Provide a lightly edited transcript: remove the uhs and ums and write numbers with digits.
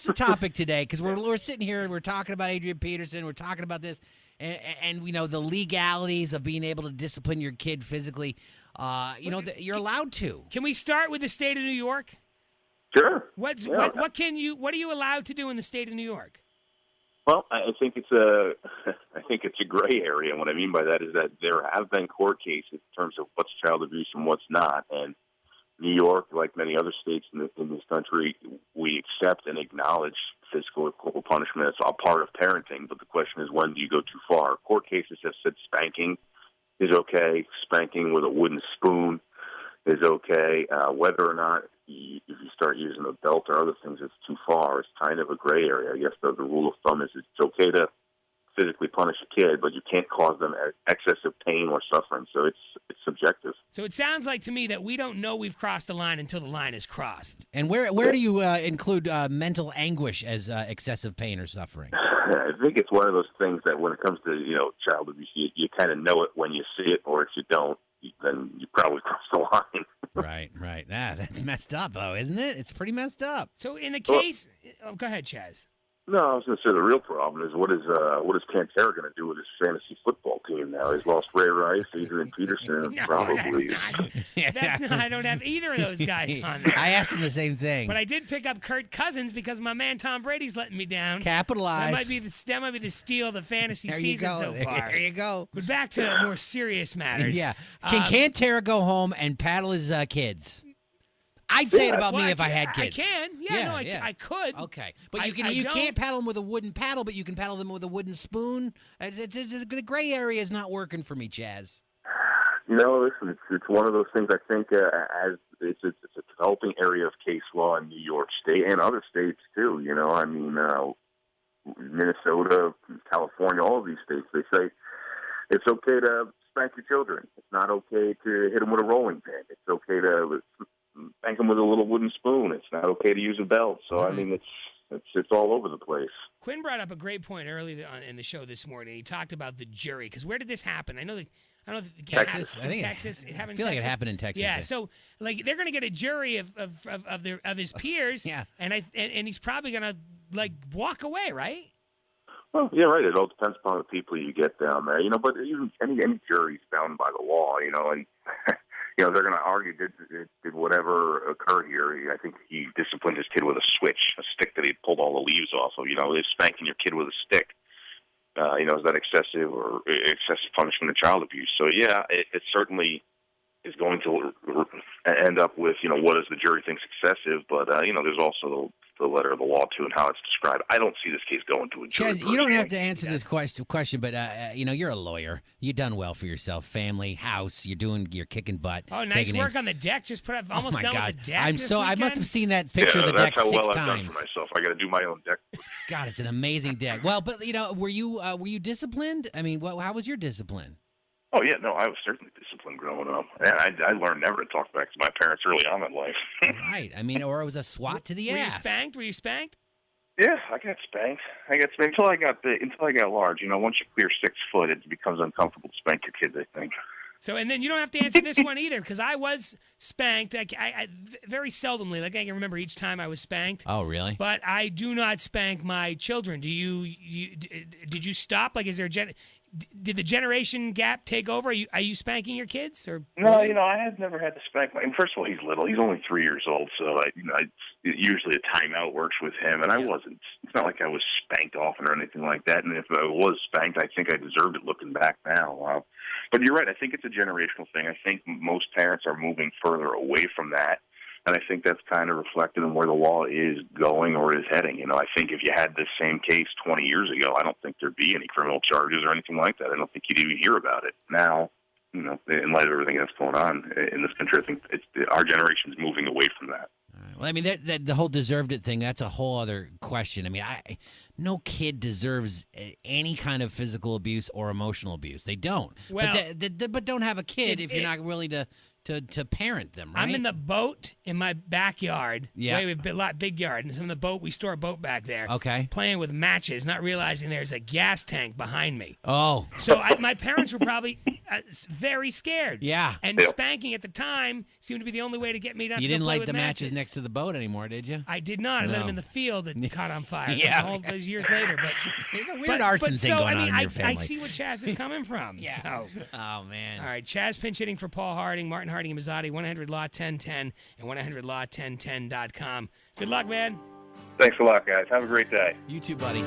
that's the topic today, because we're sitting here and we're talking about Adrian Peterson. We're talking about this, and we know the legalities of being able to discipline your kid physically. You're allowed to. Can we start with the state of New York? Sure. What are you allowed to do in the state of New York? Well, I think it's a gray area, and what I mean by that is that there have been court cases in terms of what's child abuse and what's not. And New York, like many other states in this country, we accept and acknowledge physical or corporal punishment as a part of parenting. But the question is, when do you go too far? Court cases have said spanking is okay. Spanking with a wooden spoon is okay. Whether or not if you start using a belt or other things, it's too far. It's kind of a gray area. I guess the rule of thumb is it's okay to physically punish a kid, but you can't cause them excessive pain or suffering. So it's subjective. So it sounds like to me that we don't know we've crossed the line until the line is crossed. And where do you include mental anguish as excessive pain or suffering? I think it's one of those things that when it comes to child abuse, you kind of know it when you see it, or if you don't, then you probably cross the line. Right. That's messed up, though, isn't it? It's pretty messed up. So in the case, go ahead, Chaz. No, I was going to say the real problem is what is Pantera going to do with his fantasy football team now? He's lost Ray Rice, Adrian Peterson, probably. That's not. I don't have either of those guys on there. I asked him the same thing. But I did pick up Kirk Cousins because my man Tom Brady's letting me down. Capitalize. That might be the steal of the fantasy season so far. There you go. But back to more serious matters. Yeah. Can Pantera go home and paddle his kids? I'd say it about me if I had kids. I can. I could. Okay. But you can't paddle them with a wooden paddle, but you can paddle them with a wooden spoon. The gray area is not working for me, Chaz. Listen, it's one of those things I think as it's a developing area of case law in New York State and other states too. Minnesota, California, all of these states, they say it's okay to spank your children. It's not okay to hit them with a rolling pin. It's okay to spank them with a little wooden spoon. It's not okay to use a belt. So, I mean, it's all over the place. Quinn brought up a great point early in the show this morning. He talked about the jury. Because where did this happen? I don't know. Texas. Texas. It happened in Texas. like it happened in Texas. Yeah. So, they're going to get a jury of his peers. Yeah. And he's probably going to walk away, right? Well, yeah, right. It all depends upon the people you get down there, But even any jury's bound by the law, and they're going to argue did whatever occur here. I think he disciplined his kid with a switch, a stick that he pulled all the leaves off of. Is spanking your kid with a stick. Is that excessive or excessive punishment of child abuse? So yeah, it certainly is going to end up with what does the jury think excessive, but there's also the letter of the law too and how it's described. I don't see this case going to a jury. Chaz, you don't have to answer this question, but you're a lawyer. You've done well for yourself. Family, house. You're kicking butt. Oh, nice work on the deck. Just put up almost done with the deck. I must have seen that picture of the deck 6 times. That's how well I've done for myself. I got to do my own deck. God, it's an amazing deck. Well, but were you disciplined? I mean, how was your discipline? Oh, yeah, no, I was certainly disciplined growing up. And I learned never to talk back to my parents early on in life. Right. I mean, or it was a swat to the ass. Were you spanked? Yeah, I got spanked. Until I got large. Once you clear 6 foot, it becomes uncomfortable to spank your kids, I think. So, and then you don't have to answer this one either, because I was spanked. I very seldomly, I can remember each time I was spanked. Oh, really? But I do not spank my children. Did you stop? Did the generation gap take over? Are you spanking your kids? Or no, I have never had to spank my. And first of all, he's little. He's only 3 years old, so usually a timeout works with him. And I wasn't. It's not like I was spanked often or anything like that. And if I was spanked, I think I deserved it. Looking back now, but you're right. I think it's a generational thing. I think most parents are moving further away from that. And I think that's kind of reflected in where the law is going or is heading. I think if you had this same case 20 years ago, I don't think there'd be any criminal charges or anything like that. I don't think you'd even hear about it. Now, in light of everything that's going on in this country, I think our generation is moving away from that. Well, I mean, the whole deserved it thing, that's a whole other question. I mean, no kid deserves any kind of physical abuse or emotional abuse. They don't. Well, but don't have a kid if you're not willing to parent them, right? I'm in the boat in my backyard. Yeah. We have a big yard. And in the boat, we store a boat back there. Okay. Playing with matches, not realizing there's a gas tank behind me. Oh. So my parents were probably, very scared. Yeah. And Yeah. spanking at the time seemed to be the only way to get me not You to go didn't play like with the matches matches next to the boat anymore, did you? I did not. I let No. him in the field that caught on fire. Yeah. All those years later. But There's a weird but, arson but thing so, going I mean, on in your family. I see where Chaz is coming from. Yeah. So. Oh, man. All right, Chaz pinch hitting for Paul Harding, Martin Harding, and Mazzotti, 1-800-LAW-1010 and 1-800-LAW-1010.com. Good luck, man. Thanks a lot, guys. Have a great day. You too, buddy.